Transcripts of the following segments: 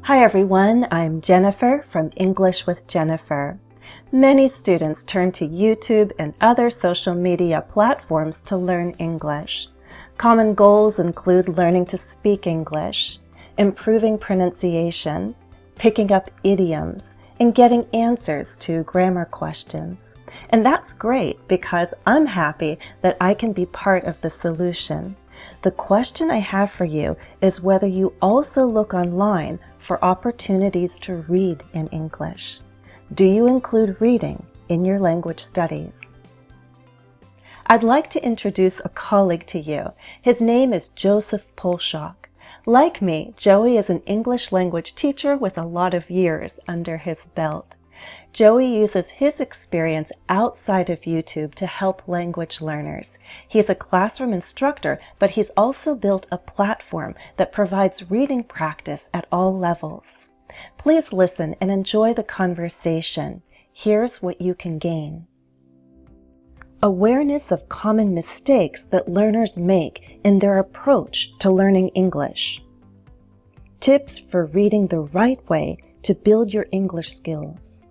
Hi everyone, I'm Jennifer from English with Jennifer. Many students turn to YouTube and other social media platforms to learn English. Common goals include learning to speak English, improving pronunciation, picking up idioms, and getting answers to grammar questions. And that's great because I'm happy that I can be part of the solution. The question I have for you is whether you also look online for opportunities to read in English. Do you include reading in your language studies? I'd like to introduce a colleague to you. His name is Joseph Poulshock. Like me, Joey is an English language teacher with a lot of years under his belt. Joey uses his experience outside of YouTube to help language learners. He's a classroom instructor, but he's also built a platform that provides reading practice at all levels. Please listen and enjoy the conversation. Here's what you can gain. Awareness of common mistakes that learners make in their approach to learning English. Tips for reading the right way to build your English skills.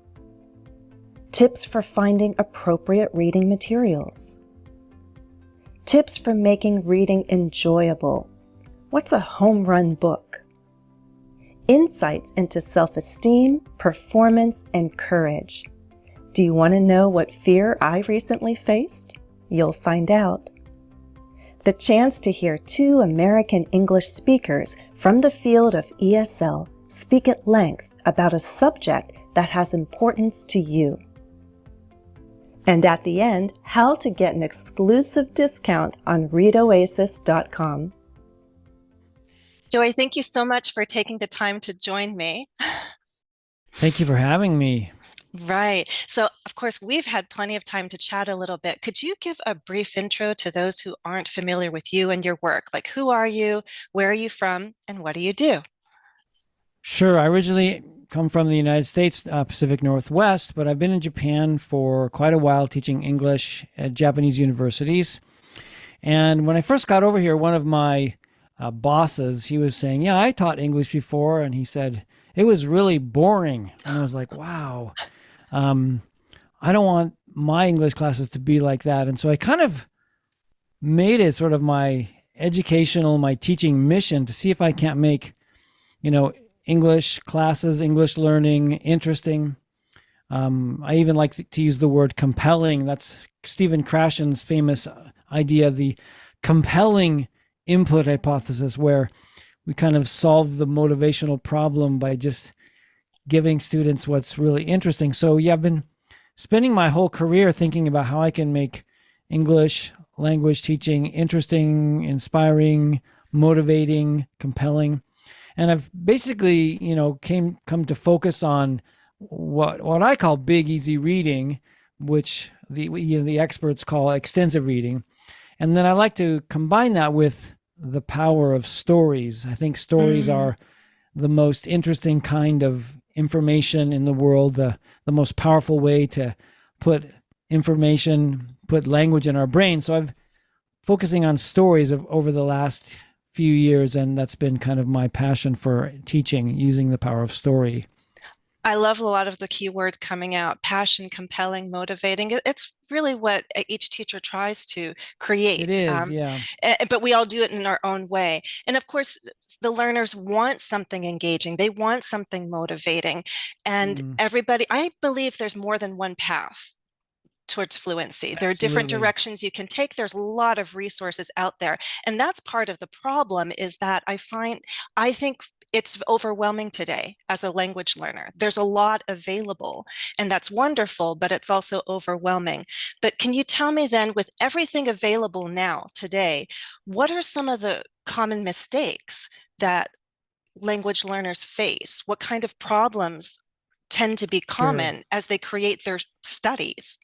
Tips for finding appropriate reading materials. Tips for making reading enjoyable. What's a home run book? Insights into self-esteem, performance, and courage. Do you want to know what fear I recently faced? You'll find out. The chance to hear two American English speakers from the field of ESL speak at length about a subject that has importance to you. And at the end, how to get an exclusive discount on ReadOasis.com. Joey, thank you so much for taking the time to join me. Thank you for having me. Right. So, of course, we've had plenty of time to chat a little bit. Could you give a brief intro to those who aren't familiar with you and your work? Like, who are you? Where are you from? And what do you do? Sure. I originally come from the United States, Pacific Northwest, but I've been in Japan for quite a while teaching English at Japanese universities. And when I first got over here, one of my bosses, he was saying, yeah, I taught English before. And he said, it was really boring. And I was like, wow, I don't want my English classes to be like that. And so I kind of made it sort of my educational, my teaching mission to see if I can't make, English classes, English learning interesting. I even like to use the word compelling. That's Stephen Krashen's famous idea, the compelling input hypothesis, where we kind of solve the motivational problem by just giving students what's really interesting. So yeah, I've been spending my whole career thinking about how I can make English language teaching interesting, inspiring, motivating, compelling. And I've basically, come to focus on what I call big, easy reading, which the experts call extensive reading. And then I like to combine that with the power of stories. I think stories are the most interesting kind of information in the world, the most powerful way to put information, put language in our brain. So I've focusing on stories over the last few years, and that's been kind of my passion for teaching, using the power of story. I love a lot of the keywords coming out: passion, compelling, motivating. It's really what each teacher tries to create. It is, yeah. But we all do it in our own way. And of course, the learners want something engaging. They want something motivating. And everybody, I believe there's more than one path towards fluency. There are different directions you can take. There's a lot of resources out there. And that's part of the problem, is that I think it's overwhelming today as a language learner. There's a lot available, and that's wonderful, but it's also overwhelming. But can you tell me then, with everything available now today, what are some of the common mistakes that language learners face? What kind of problems tend to be common as they create their studies?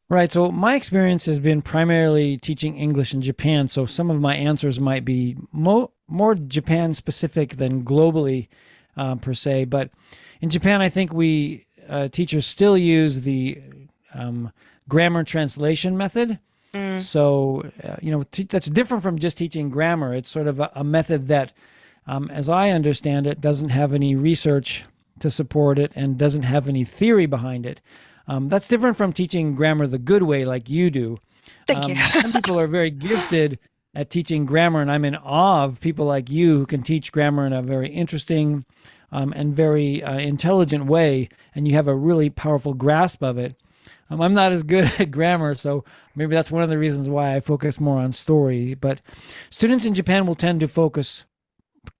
Right. So my experience has been primarily teaching English in Japan. So some of my answers might be more Japan specific than globally per se. But in Japan, I think teachers still use the grammar translation method. So, that's different from just teaching grammar. It's sort of a method that as I understand it, doesn't have any research to support it and doesn't have any theory behind it. That's different from teaching grammar the good way like you do. Thank you. Some people are very gifted at teaching grammar, and I'm in awe of people like you who can teach grammar in a very interesting and very intelligent way, and you have a really powerful grasp of it. I'm not as good at grammar, so maybe that's one of the reasons why I focus more on story. But students in Japan will tend to focus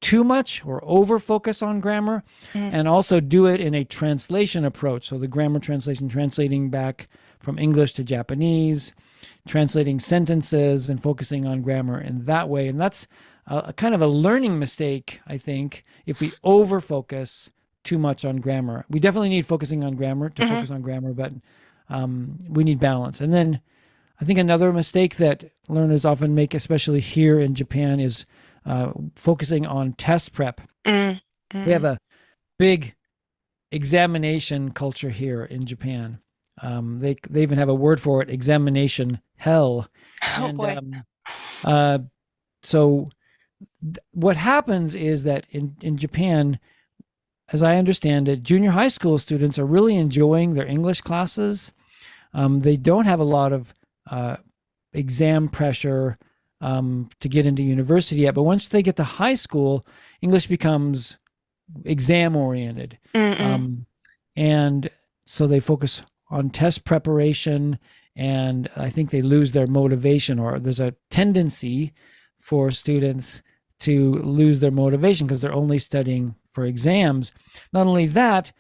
too much or over focus on grammar, and also do it in a translation approach. So the grammar translation, translating back from English to Japanese, translating sentences and focusing on grammar in that way. And that's a kind of a learning mistake, I think, if we over focus too much on grammar. We definitely need focusing on grammar to focus on grammar, but we need balance. And then I think another mistake that learners often make, especially here in Japan, is focusing on test prep. We have a big examination culture here in Japan. They even have a word for it, examination hell. Oh And boy. so what happens is that in Japan, as I understand it, junior high school students are really enjoying their English classes. They don't have a lot of exam pressure to get into university yet. But once they get to high school, English becomes exam oriented. And so they focus on test preparation, and I think they lose their motivation, or there's a tendency for students to lose their motivation because they're only studying for exams. Not only that,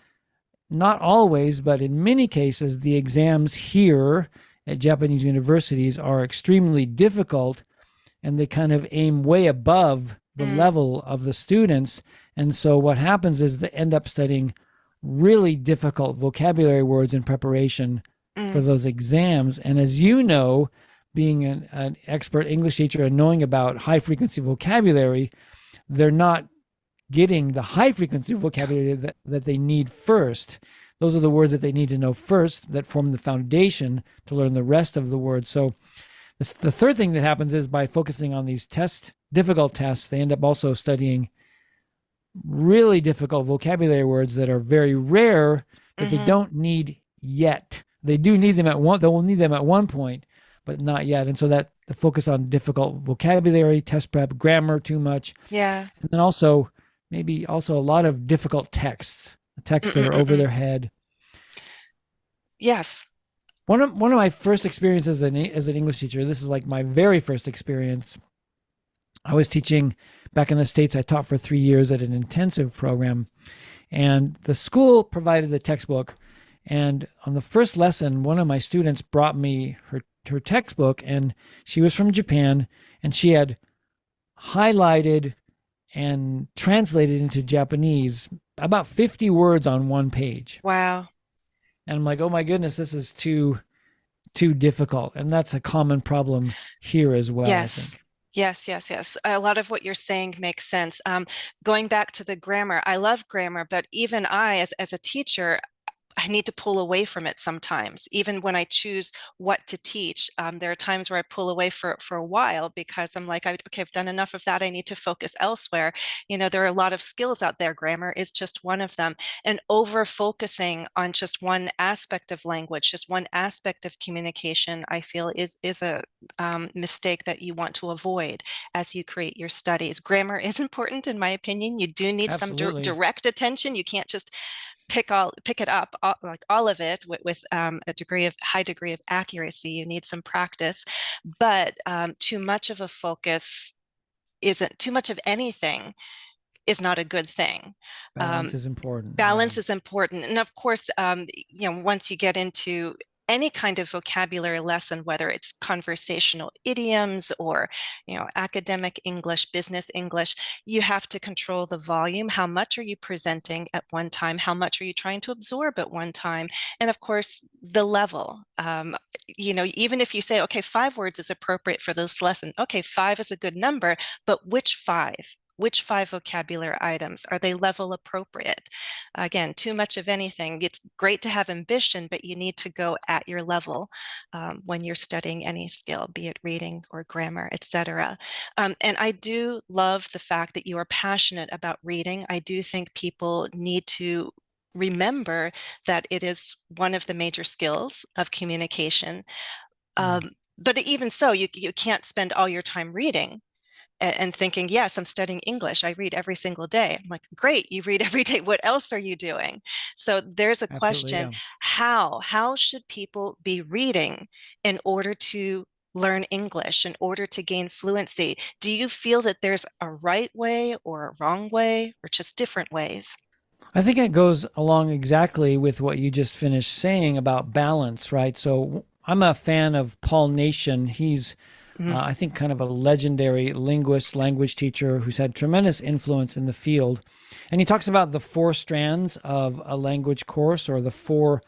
not always, but in many cases, the exams here at Japanese universities are extremely difficult, and they kind of aim way above the level of the students. And so what happens is they end up studying really difficult vocabulary words in preparation for those exams. And as you know, being an expert English teacher and knowing about high frequency vocabulary, they're not getting the high frequency vocabulary that they need first. Those are the words that they need to know first that form the foundation to learn the rest of the words. So the third thing that happens is by focusing on these difficult tests, they end up also studying really difficult vocabulary words that are very rare, that they don't need yet. They do need them they will need them at one point, but not yet. And so that the focus on difficult vocabulary, test prep, grammar too much. Yeah. And then also maybe also a lot of difficult texts that are over their head. Yes. One of my first experiences as an English teacher, this is like my very first experience. I was teaching back in the States. I taught for 3 years at an intensive program, and the school provided the textbook. And on the first lesson, one of my students brought me her textbook, and she was from Japan, and she had highlighted and translated into Japanese about 50 words on one page. Wow. And I'm like, oh my goodness, this is too difficult. And that's a common problem here as well, Yes. I think. Yes. A lot of what you're saying makes sense. Going back to the grammar, I love grammar, but even I, as a teacher, I need to pull away from it sometimes. Even when I choose what to teach, there are times where I pull away for a while because I'm like, okay, I've done enough of that. I need to focus elsewhere. There are a lot of skills out there. Grammar is just one of them. And over focusing on just one aspect of language, just one aspect of communication, I feel is a mistake that you want to avoid as you create your studies. Grammar is important, in my opinion. You do need Absolutely. some direct attention. You can't just pick it up, like all of it with a high degree of accuracy. You need some practice, but too much of a focus too much of anything is not a good thing. Balance is important. Balance is important. And of course, once you get into any kind of vocabulary lesson, whether it's conversational idioms or, academic English, business English, you have to control the volume. How much are you presenting at one time? How much are you trying to absorb at one time? And of course, the level. Even if you say, okay, 5 words is appropriate for this lesson. Okay, 5 is a good number, but which 5? Which 5 vocabulary items? Are they level appropriate? Again, too much of anything. It's great to have ambition, but you need to go at your level when you're studying any skill, be it reading or grammar, etc. And I do love the fact that you are passionate about reading. I do think people need to remember that it is one of the major skills of communication. But even so, you can't spend all your time reading and thinking, yes, I'm studying English. I read every single day. I'm like, great, you read every day. What else are you doing? So there's a Absolutely, question, yeah. how should people be reading in order to learn English, in order to gain fluency? Do you feel that there's a right way or a wrong way, or just different ways? I think it goes along exactly with what you just finished saying about balance, right? So I'm a fan of Paul Nation. He's, I think, kind of a legendary linguist, language teacher who's had tremendous influence in the field. And he talks about the 4 strands of a language course, or the 4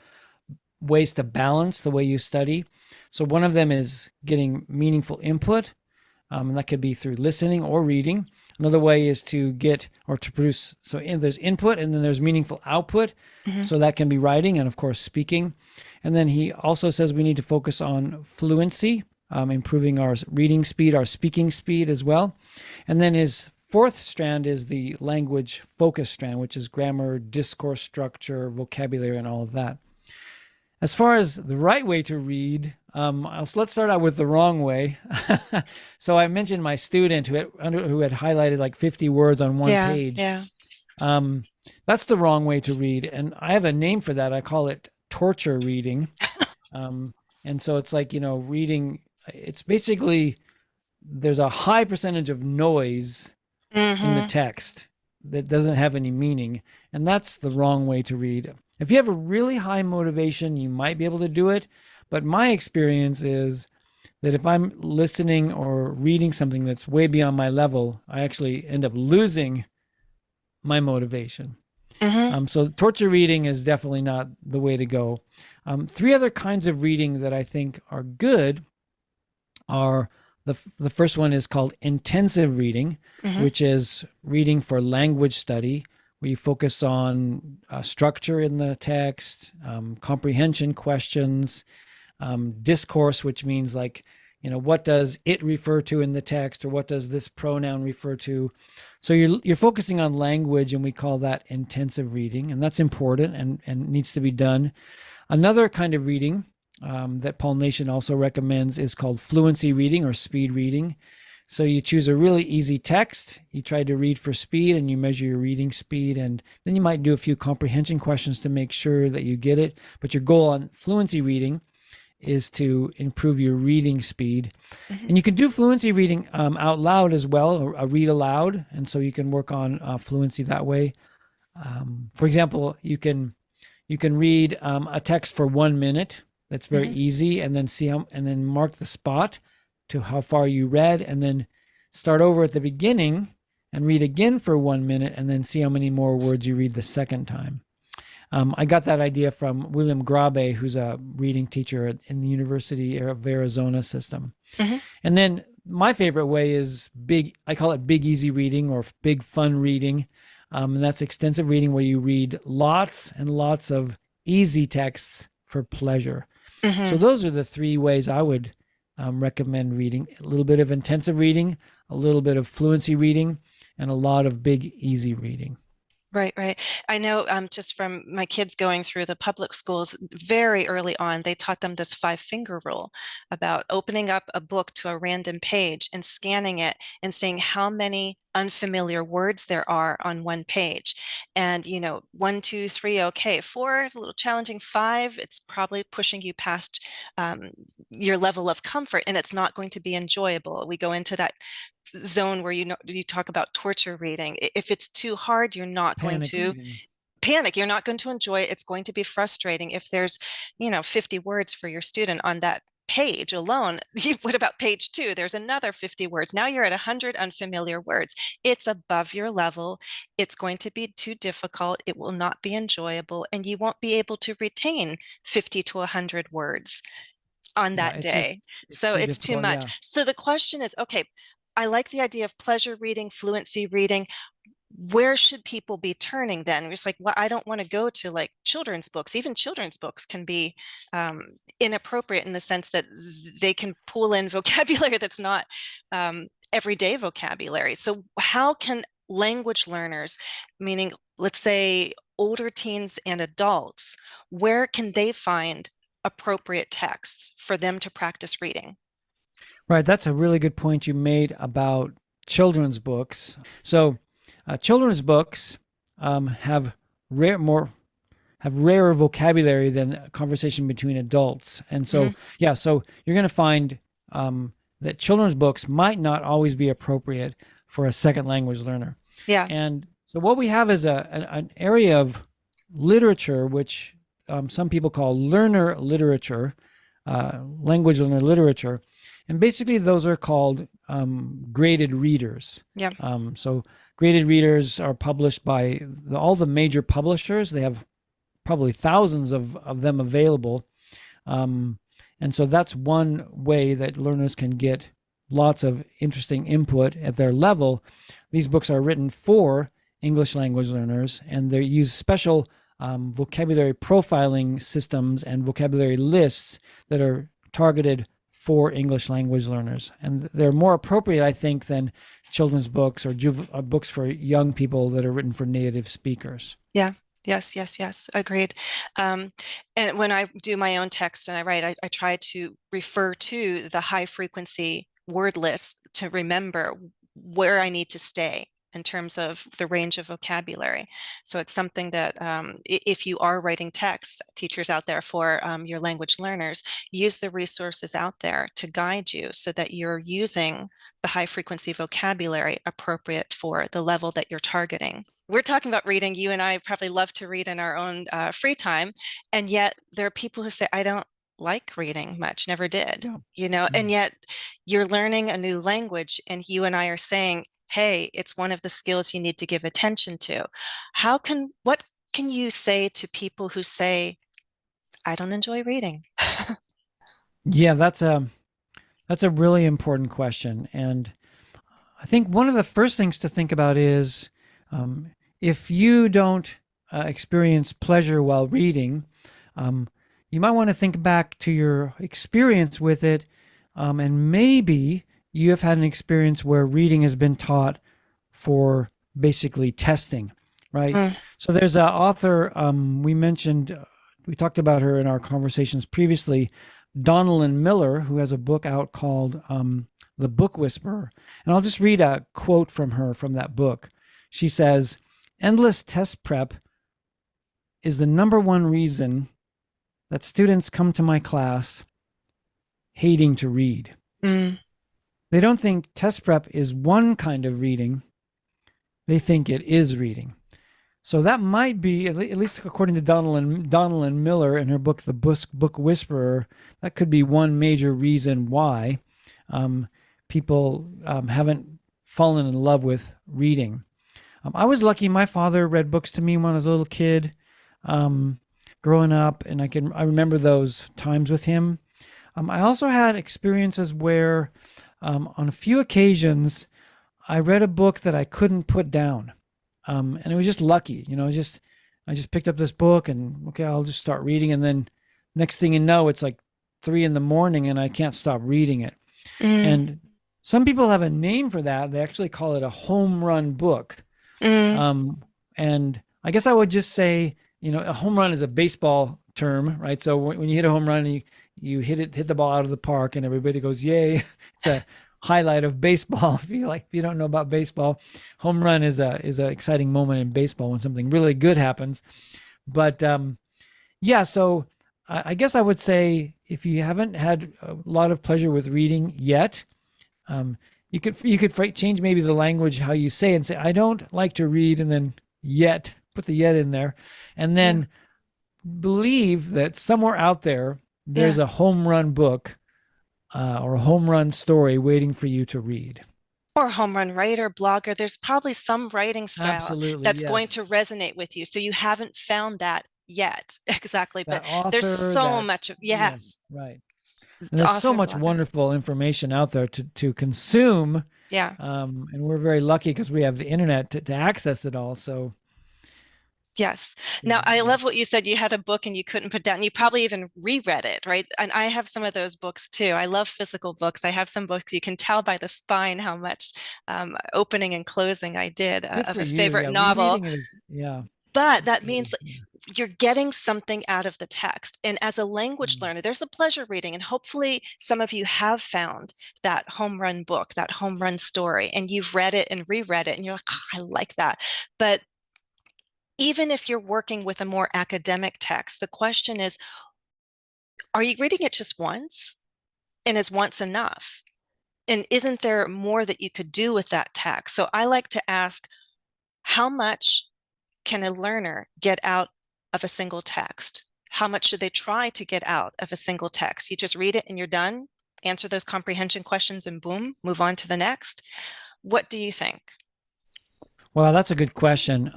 ways to balance the way you study. So one of them is getting meaningful input. And that could be through listening or reading. Another way is to get or to produce. So there's input and then there's meaningful output. So that can be writing and, of course, speaking. And then he also says we need to focus on fluency, improving our reading speed, our speaking speed as well. And then his 4th strand is the language focus strand, which is grammar, discourse structure, vocabulary, and all of that. As far as the right way to read, let's start out with the wrong way. So I mentioned my student who had highlighted like 50 words on one page. Yeah. That's the wrong way to read. And I have a name for that. I call it torture reading. And so it's like, reading, it's basically, there's a high percentage of noise in the text that doesn't have any meaning. And that's the wrong way to read. If you have a really high motivation, you might be able to do it. But my experience is that if I'm listening or reading something that's way beyond my level, I actually end up losing my motivation. So torture reading is definitely not the way to go. 3 other kinds of reading that I think are good are the first one is called intensive reading, which is reading for language study, where you focus on structure in the text, comprehension questions, discourse, which means like, what does it refer to in the text, or what does this pronoun refer to? So you're focusing on language, and we call that intensive reading, and that's important and needs to be done. Another kind of reading that Paul Nation also recommends is called fluency reading or speed reading. So you choose a really easy text, you try to read for speed, and you measure your reading speed, and then you might do a few comprehension questions to make sure that you get it. But your goal on fluency reading is to improve your reading speed. And you can do fluency reading out loud as well, or read aloud, and so you can work on fluency that way. For example, you can read a text for 1 minute. That's very easy, and then mark the spot to how far you read, and then start over at the beginning and read again for 1 minute, and then see how many more words you read the second time. I got that idea from William Grabe, who's a reading teacher in the University of Arizona system. And then my favorite way is I call it big easy reading, or big fun reading. And that's extensive reading where you read lots and lots of easy texts for pleasure. So those are the 3 ways I would recommend reading: a little bit of intensive reading, a little bit of fluency reading, and a lot of big, easy reading. Right. I know just from my kids going through the public schools, very early on, they taught them this 5-finger rule about opening up a book to a random page and scanning it and seeing how many unfamiliar words there are on one page. And, 1, 2, 3, okay. 4 is a little challenging. 5, it's probably pushing you past your level of comfort, and it's not going to be enjoyable. We go into that zone where you talk about torture reading. If it's too hard, you're not going to panic. You're not going to enjoy it. It's going to be frustrating. If there's 50 words for your student on that page alone, what about page 2? There's another 50 words. Now you're at 100 unfamiliar words. It's above your level. It's going to be too difficult. It will not be enjoyable, and you won't be able to retain 50 to 100 words on that day. So it's too much. So the question is, okay, I like the idea of pleasure reading, fluency reading. Where should people be turning then? It's like, well, I don't want to go to like children's books. Even children's books can be inappropriate in the sense that they can pull in vocabulary that's not everyday vocabulary. So how can language learners, meaning let's say older teens and adults, where can they find appropriate texts for them to practice reading? Right. That's a really good point you made about children's books. So children's books have rarer vocabulary than a conversation between adults. And so, yeah, so you're going to find that children's books might not always be appropriate for a second language learner. Yeah. And so what we have is an area of literature, which some people call learner literature, language learner literature. And basically those are called graded readers. Yeah. So graded readers are published by all the major publishers. They have probably thousands of them available. And so that's one way that learners can get lots of interesting input at their level. These books are written for English language learners, and they use special vocabulary profiling systems and vocabulary lists that are targeted for English language learners. And they're more appropriate, I think, than children's books or books for young people that are written for native speakers. Yeah. Yes. Agreed. And when I do my own text and I write, I try to refer to the high frequency word list to remember where I need to stay in terms of the range of vocabulary. So it's something that if you are writing text, teachers out there for your language learners, use the resources out there to guide you so that you're using the high frequency vocabulary appropriate for the level that you're targeting. We're talking about reading. You and I probably love to read in our own free time. And yet there are people who say, I don't like reading much, never did, and yet you're learning a new language and you and I are saying, hey, it's one of the skills you need to give attention to. What can you say to people who say, I don't enjoy reading? Yeah, that's a really important question. And I think one of the first things to think about is if you don't experience pleasure while reading, you might want to think back to your experience with it, and maybe you have had an experience where reading has been taught for basically testing, right? So there's an author we talked about her in our conversations previously, Donalyn Miller, who has a book out called The Book Whisperer. And I'll just read a quote from her from that book. She says, "Endless test prep is the number one reason that students come to my class hating to read. They don't think test prep is one kind of reading. They think it is reading." So that might be, at least according to Donalyn Miller in her book, The Book Whisperer, that could be one major reason why people haven't fallen in love with reading. I was lucky. My father read books to me when I was a little kid growing up, and I remember those times with him. I also had experiences where on a few occasions I read a book that I couldn't put down. And it was just lucky, I just picked up this book and okay, I'll just start reading. And then next thing you know, it's like 3 a.m. and I can't stop reading it. And some people have a name for that. They actually call it a home run book. And I guess I would just say, a home run is a baseball term, right? So when you hit a home run, you hit the ball out of the park and everybody goes, yay. It's a highlight of baseball. If you don't know about baseball, home run is a exciting moment in baseball when something really good happens. But so I guess I would say if you haven't had a lot of pleasure with reading yet, you could change maybe the language how you say it and say, I don't like to read, and then yet, put the yet in there, and then believe that somewhere out there there's a home run book or a home run story waiting for you to read. Or home run writer, blogger. There's probably some writing style that's going to resonate with you. So you haven't found that yet. Exactly. But there's so much of, right. And there's so much wonderful information out there to consume Yeah. And we're very lucky because we have the internet to access it all. So Yes. Now, I love what you said. You had a book and you couldn't put down. You probably even reread it, right? And I have some of those books too. I love physical books. I have some books you can tell by the spine how much opening and closing I did good of for a you. favorite Yeah, novel. rereading it is, yeah, But it's that good. means Yeah. you're getting something out of the text. And as a language Mm. learner, there's the pleasure reading. And hopefully some of you have found that home run book, that home run story, and you've read it and reread it, and you're like, oh, I like that. But even if you're working with a more academic text, the question is, are you reading it just once? And is once enough? And isn't there more that you could do with that text? So I like to ask, how much can a learner get out of a single text? How much should they try to get out of a single text? You just read it and you're done, answer those comprehension questions and boom, move on to the next. What do you think? Well, that's a good question.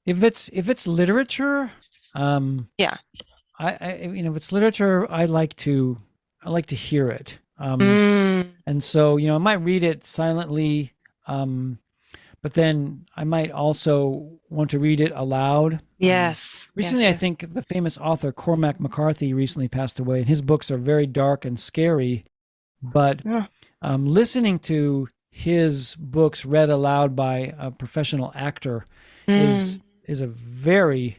If it's literature, Yeah. if it's literature, I like to hear it. Mm, And so, I might read it silently, um, but then I might also want to read it aloud. yes. Yes. Recently, I Yes. think the famous author Cormac McCarthy recently passed away, and his books are very dark and scary. But Mm, listening to his books read aloud by a professional actor is mm, is a very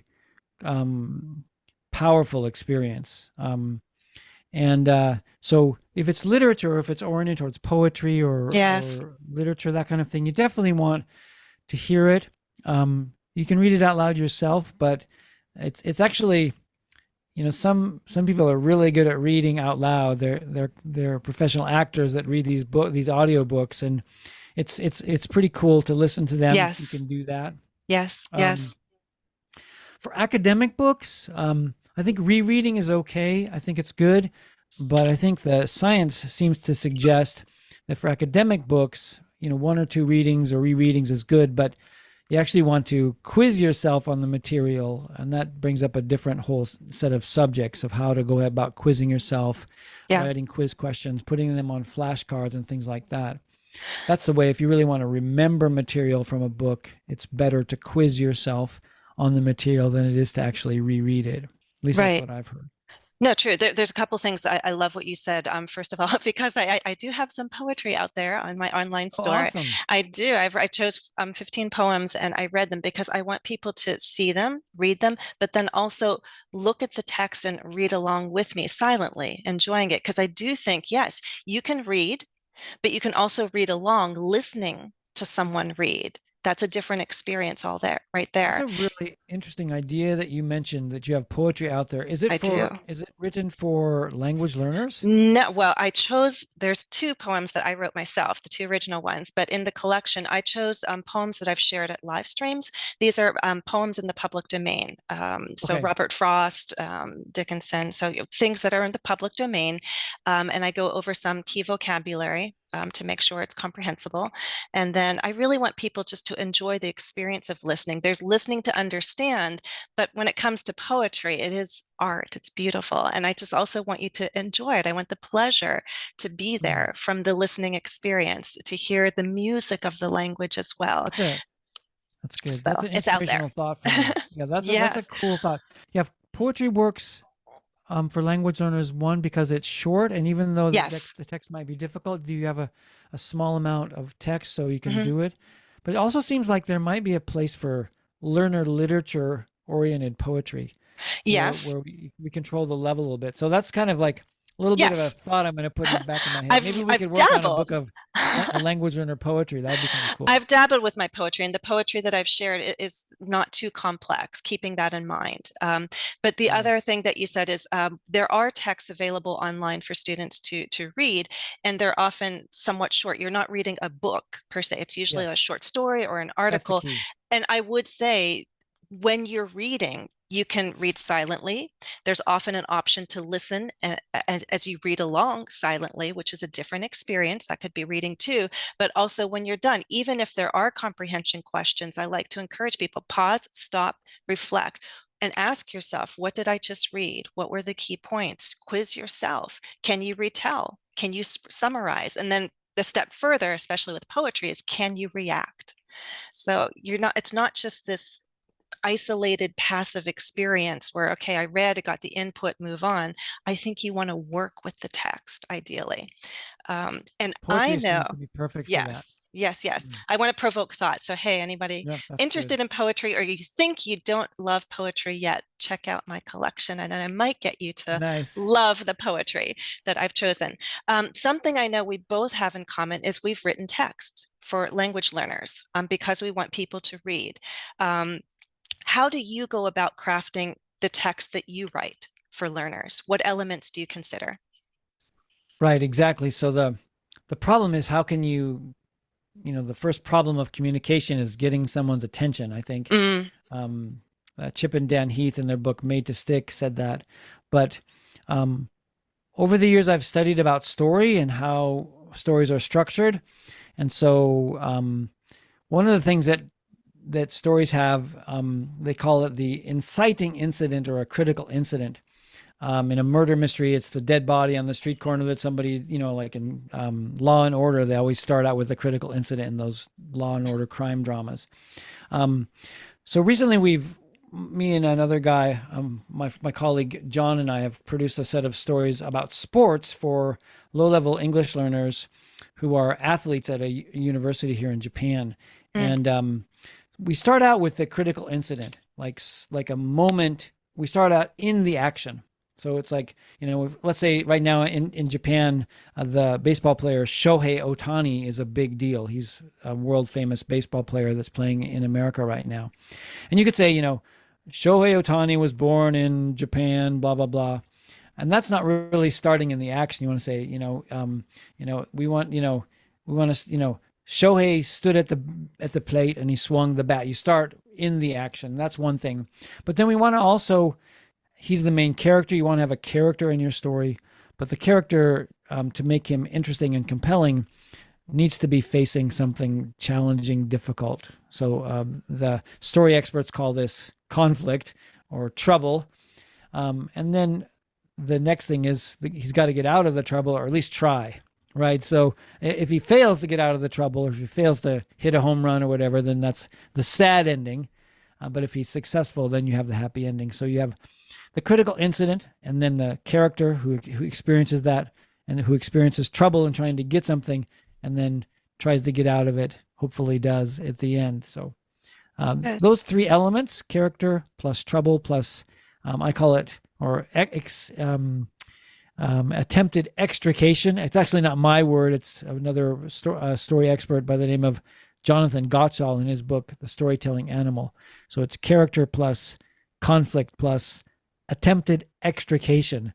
um, powerful experience. And so if it's literature, or if it's oriented towards poetry yes. or literature, that kind of thing, you definitely want to hear it. You can read it out loud yourself, but it's actually, some people are really good at reading out loud. They're professional actors that read these audio books, and it's pretty cool to listen to them if you Yes. can do that. Yes. Um, Yes. for academic books, I think rereading is okay. I think it's good, but I think the science seems to suggest that for academic books, one or two readings or rereadings is good, but you actually want to quiz yourself on the material, and that brings up a different whole set of subjects of how to go about quizzing yourself, Yeah. writing quiz questions, putting them on flashcards and things like that. That's the way. If you really want to remember material from a book, it's better to quiz yourself on the material than it is to actually reread it. At least that's Right. what I've heard. No, true. There's a couple things. I love what you said. First of all, because I do have some poetry out there on my online Oh, store. awesome. I do. I chose 15 poems and I read them because I want people to see them, read them, but then also look at the text and read along with me silently, enjoying it. Because I do think, yes, you can read, but you can also read along, listening to someone read. That's a different experience all there, right That's there. a really interesting idea that you mentioned, that you have poetry out there. I do. Is it written for language learners? No, well, there's two poems that I wrote myself, the two original ones, but in the collection, I chose poems that I've shared at live streams. These are poems in the public domain. So Okay. Robert Frost, Dickinson, so things that are in the public domain. And I go over some key vocabulary to make sure it's comprehensible. And then I really want people just to enjoy the experience of listening. There's listening to understand, but when it comes to poetry, it is art. It's beautiful. And I just also want you to enjoy it. I want the pleasure to be Mm. there from the listening experience, to hear the music of the language as well. That's a That's good. So That's an it's out there. inspirational thought for me. Yeah, that's a Yes. cool thought. Yeah, poetry works for language learners, one, because it's short, and even though Yes. the text might be difficult, do you have a small amount of text so you can Mhm. do it? But it also seems like there might be a place for learner literature oriented poetry where Yes. we control the level a little bit. So that's kind of like a little bit of a Yes. thought I'm going to put in the back of my head. Maybe we I've could work on a dabbled. book of a language learner poetry. That would be kind of cool. I've dabbled with my poetry, and the poetry that I've shared is not too complex, keeping that in mind. But the Yeah. other thing that you said is there are texts available online for students to read, and they're often somewhat short. You're not reading a book per se. It's usually a Yes. short story or an That's the article. key. And I would say when you're reading, you can read silently. There's often an option to listen as you read along silently, which is a different experience. That could be reading too. But also when you're done, even if there are comprehension questions, I like to encourage people, pause, stop, reflect, and ask yourself, what did I just read? What were the key points? Quiz yourself. Can you retell? Can you summarize? And then the step further, especially with poetry, is can you react? So it's not just this isolated passive experience where, okay, I read, I got the input, move on. I think you want to work with the text ideally. And I Poetry know, seems to be perfect for that. yes. I want to provoke thought. So, hey, anybody Yeah, that's interested good. in poetry, or you think you don't love poetry yet, check out my collection, and I might get you to Nice. love the poetry that I've chosen. Something I know we both have in common is we've written text for language learners because we want people to read. How do you go about crafting the text that you write for learners? What elements do you consider? Right, exactly. So the problem is, how can you, the first problem of communication is getting someone's attention, I think. Mm. Chip and Dan Heath in their book Made to Stick said that. But over the years, I've studied about story and how stories are structured. And so one of the things that stories have, they call it the inciting incident or a critical incident. In a murder mystery, it's the dead body on the street corner that somebody, like in Law and Order, they always start out with a critical incident in those Law and Order crime dramas. So recently me and another guy, my colleague John and I have produced a set of stories about sports for low-level English learners who are athletes at a university here in Japan. And we start out with the critical incident, like a moment. We start out in the action. So it's like, let's say right now in Japan, the baseball player Shohei Ohtani is a big deal. He's a world famous baseball player that's playing in America right now. And you could say, Shohei Ohtani was born in Japan, blah, blah, blah. And that's not really starting in the action. You want to say, we want to, Shohei stood at the plate and he swung the bat. You start in the action. That's one thing. But then we want to also, he's the main character. You want to have a character in your story, but the character, to make him interesting and compelling, needs to be facing something challenging, difficult. So the story experts call this conflict or trouble. And then the next thing is he's got to get out of the trouble, or at least try, right? So if he fails to get out of the trouble, or if he fails to hit a home run or whatever, then that's the sad ending. But if he's successful, then you have the happy ending. So you have the critical incident, and then the character who experiences that, and who experiences trouble in trying to get something, and then tries to get out of it, hopefully does at the end. So those three elements, character plus trouble plus, I call it, or attempted extrication. It's actually not my word. It's another story expert by the name of Jonathan Gottschall in his book, The Storytelling Animal. So it's character plus conflict plus attempted extrication.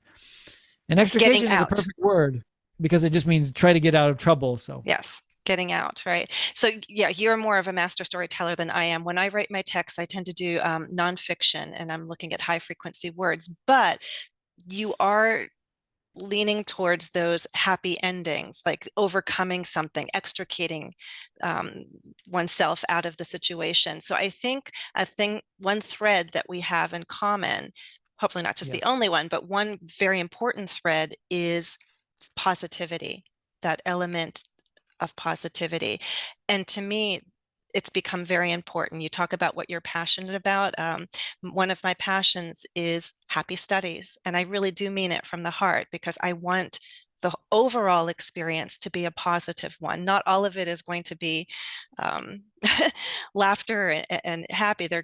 And extrication is a perfect word because it just means try to get out of trouble. So yes, getting out, right? So yeah, you're more of a master storyteller than I am. When I write my text, I tend to do nonfiction, and I'm looking at high frequency words, but you are leaning towards those happy endings, like overcoming something, extricating oneself out of the situation. So I think one thread that we have in common, hopefully not just the only one, but one very important thread, is positivity, that element of positivity. And to me, it's become very important. You talk about what you're passionate about. One of my passions is happy studies. And I really do mean it from the heart, because I want the overall experience to be a positive one. Not all of it is going to be laughter and happy. There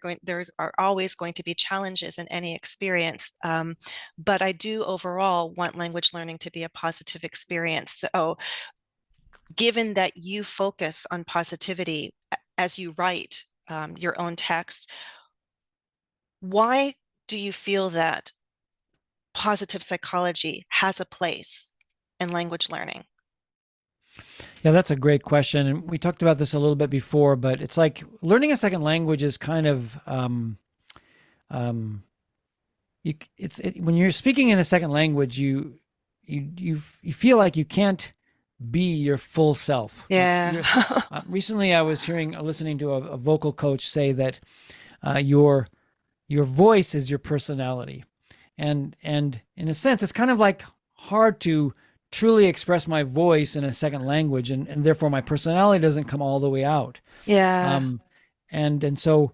are always going to be challenges in any experience. But I do overall want language learning to be a positive experience. So given that you focus on positivity as you write your own text, why do you feel that positive psychology has a place in language learning? Yeah, that's a great question. And we talked about this a little bit before, but it's like learning a second language is kind of, when you're speaking in a second language, you feel like you can't be your full self. Yeah. Recently, I was listening to a vocal coach say that your voice is your personality, and in a sense, it's kind of like hard to truly express my voice in a second language, and therefore my personality doesn't come all the way out. Yeah. And so,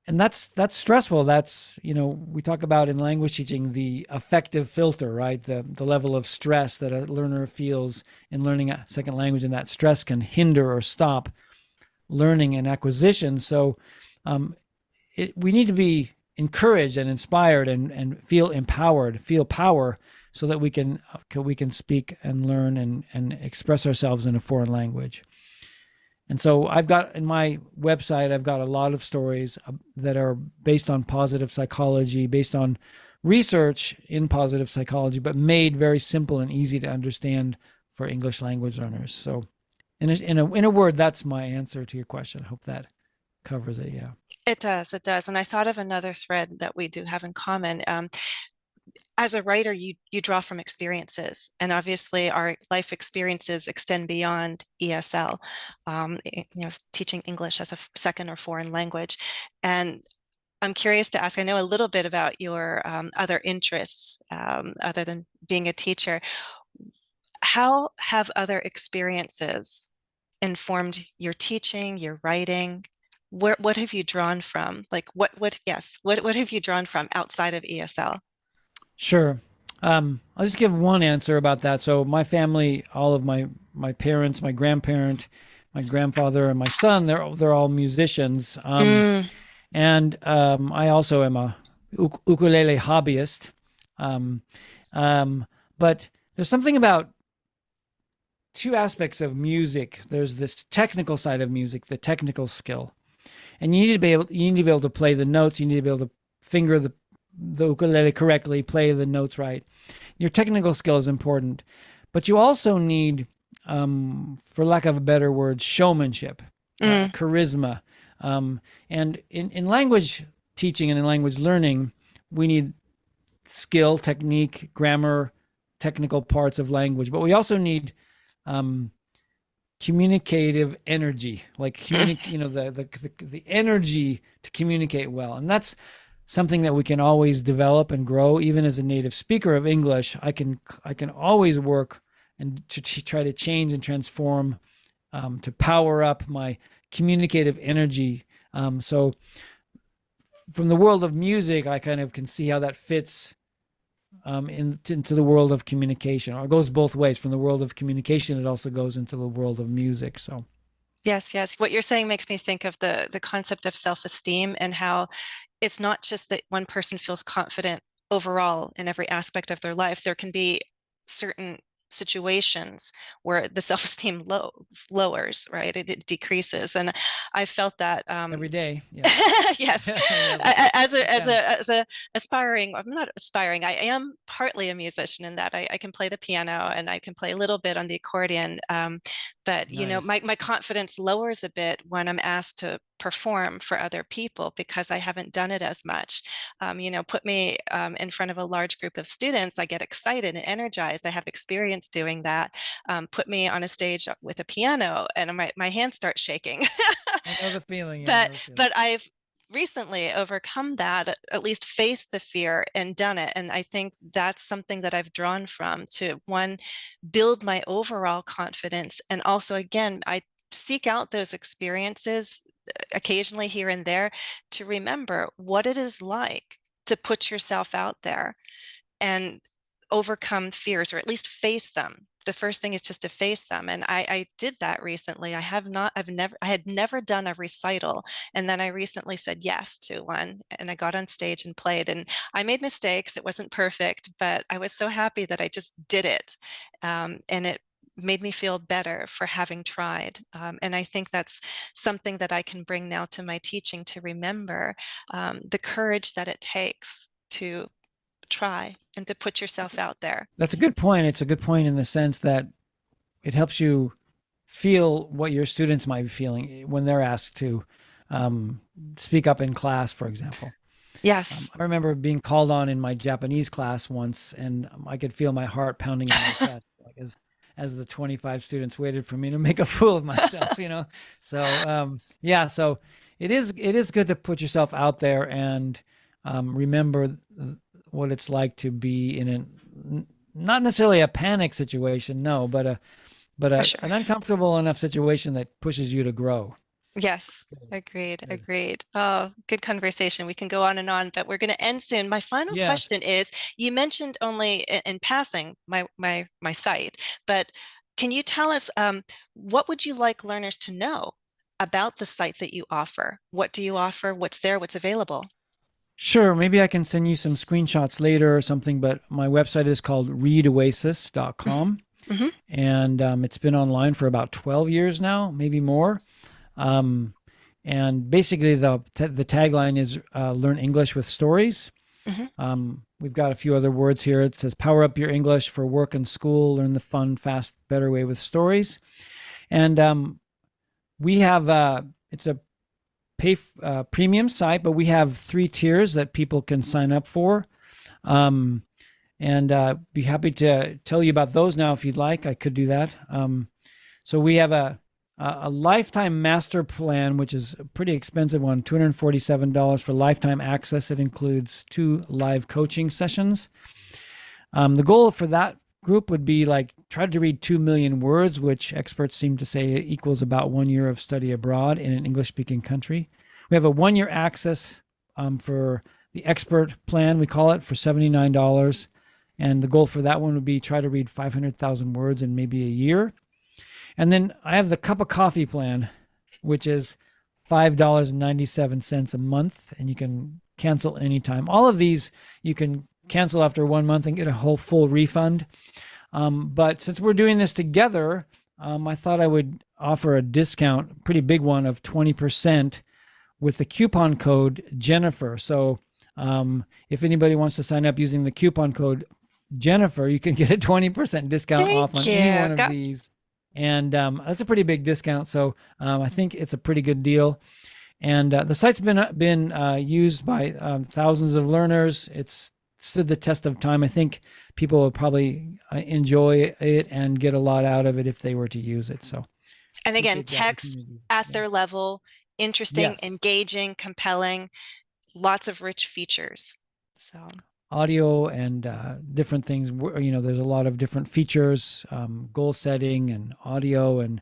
and that's stressful. That's, we talk about in language teaching the affective filter, right? The level of stress that a learner feels in learning a second language, and that stress can hinder or stop learning and acquisition. So we need to be encouraged and inspired and feel empowered, feel power, so that we can speak and learn and express ourselves in a foreign language. And so I've got in my website, I've got a lot of stories that are based on positive psychology, based on research in positive psychology, but made very simple and easy to understand for English language learners. So in a word, that's my answer to your question. I hope that covers it. Yeah. It does. It does. And I thought of another thread that we do have in common. As a writer, you draw from experiences, and obviously our life experiences extend beyond ESL, teaching English as a second or foreign language. And I'm curious to ask, I know a little bit about your other interests other than being a teacher. How have other experiences informed your teaching, your writing? What have you drawn from? Like what have you drawn from outside of ESL? Sure. I'll just give one answer about that. So my family, all of my parents, my grandparent, my grandfather, and my son, they're all musicians. And I also am a ukulele hobbyist. But there's something about two aspects of music. There's this technical side of music, the technical skill, and you need to be able to play the notes. You need to be able to finger the ukulele correctly, play the notes right. Your technical skill is important, but you also need, for lack of a better word, showmanship, charisma. And in language teaching and in language learning, we need skill, technique, grammar, technical parts of language, but we also need communicative energy, like the energy to communicate well. And that's something that we can always develop and grow. Even as a native speaker of English, I can always work and to try to change and transform, to power up my communicative energy. So from the world of music, I kind of can see how that fits into the world of communication, or it goes both ways. From the world of communication, it also goes into the world of music. So Yes. What you're saying makes me think of the concept of self-esteem, and how it's not just that one person feels confident overall in every aspect of their life. There can be certain situations where the self-esteem lowers, right? It decreases. And I felt that every day. Yeah. yes. As a aspiring, I'm not aspiring, I am partly a musician in that I can play the piano and I can play a little bit on the accordion. But Nice. my confidence lowers a bit when I'm asked to perform for other people, because I haven't done it as much. Put me in front of a large group of students, I get excited and energized. I have experience doing that. Put me on a stage with a piano and my hands start shaking. I know the feeling. Yeah, But I've recently overcome that, at least faced the fear and done it. And I think that's something that I've drawn from to, one, build my overall confidence. And also, again, I seek out those experiences occasionally here and there to remember what it is like to put yourself out there and overcome fears, or at least face them. The first thing is just to face them. And I did that recently. I had never done a recital. And then I recently said yes to one, and I got on stage and played, and I made mistakes. It wasn't perfect, but I was so happy that I just did it. And it made me feel better for having tried. And I think that's something that I can bring now to my teaching, to remember the courage that it takes to try and to put yourself out there. That's a good point. It's a good point in the sense that it helps you feel what your students might be feeling when they're asked to speak up in class, for example. Yes. I remember being called on in my Japanese class once, and I could feel my heart pounding in my chest, like as the 25 students waited for me to make a fool of myself, So so it is good to put yourself out there and remember what it's like to be in not necessarily a panic situation, no, but For sure. an uncomfortable enough situation that pushes you to grow. Yes, agreed. Oh, good conversation. We can go on and on, but we're going to end soon. My final Yes. question is, you mentioned only in passing my site, but can you tell us what would you like learners to know about the site that you offer? What do you offer? What's there? What's available? Sure, maybe I can send you some screenshots later or something, but my website is called ReadOasis.com, Mm-hmm. and it's been online for about 12 years now, maybe more. Um, and basically, the tagline is "Learn English with Stories." Mm-hmm. We've got a few other words here. It says "Power up your English for work and school. Learn the fun, fast, better way with stories." And we have it's a premium site, but we have 3 tiers that people can sign up for. And be happy to tell you about those now if you'd like. I could do that. So we have a lifetime master plan, which is a pretty expensive one, $247 for lifetime access. It includes 2 live coaching sessions. The goal for that group would be like try to read 2 million words, which experts seem to say equals about 1 year of study abroad in an English-speaking country. We have a 1-year access for the expert plan, we call it, for $79. And the goal for that one would be try to read 500,000 words in maybe a year. And then I have the cup of coffee plan, which is $5.97 a month, and you can cancel anytime. All of these you can cancel after 1 month and get a whole full refund. But since we're doing this together, I thought I would offer a discount, a pretty big one, of 20% with the coupon code Jennifer. So if anybody wants to sign up using the coupon code Jennifer, you can get a 20% discount off on any one of these. And that's a pretty big discount. So I think it's a pretty good deal. And the site's been used by thousands of learners. It's stood the test of time. I think people will probably enjoy it and get a lot out of it if they were to use it. So, and again, text at their level, interesting, engaging, compelling, lots of rich features. So audio and different things. You know, there's a lot of different features, goal setting and audio and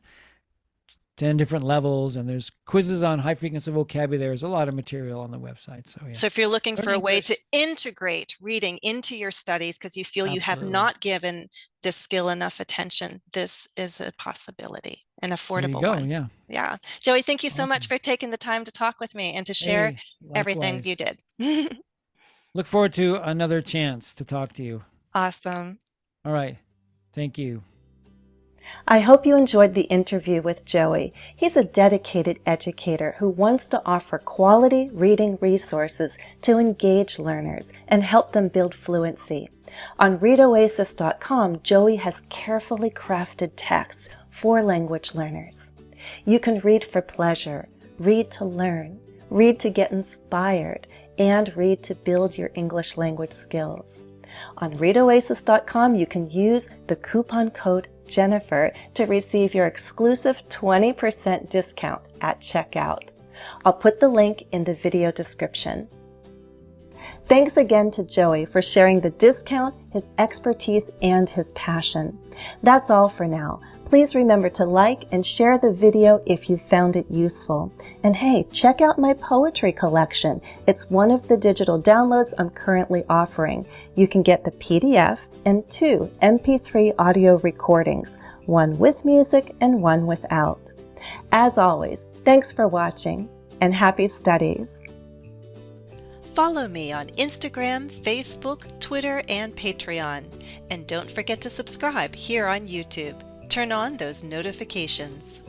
10 different levels, and there's quizzes on high frequency vocabulary. There's a lot of material on the website. So, yeah. So if you're looking for a way to integrate reading into your studies because you feel you have not given this skill enough attention, this is a possibility, an affordable one. Yeah. Joey, thank you so much for taking the time to talk with me and to share everything you did. Look forward to another chance to talk to you. Awesome. All right. Thank you. I hope you enjoyed the interview with Joey. He's a dedicated educator who wants to offer quality reading resources to engage learners and help them build fluency. On ReadOasis.com, Joey has carefully crafted texts for language learners. You can read for pleasure, read to learn, read to get inspired, and read to build your English language skills. On ReadOasis.com, you can use the coupon code Jennifer to receive your exclusive 20% discount at checkout. I'll put the link in the video description. Thanks again to Joey for sharing the discount, his expertise, and his passion. That's all for now. Please remember to like and share the video if you found it useful. And hey, check out my poetry collection. It's one of the digital downloads I'm currently offering. You can get the PDF and 2 MP3 audio recordings, one with music and one without. As always, thanks for watching and happy studies. Follow me on Instagram, Facebook, Twitter, and Patreon. And don't forget to subscribe here on YouTube. Turn on those notifications.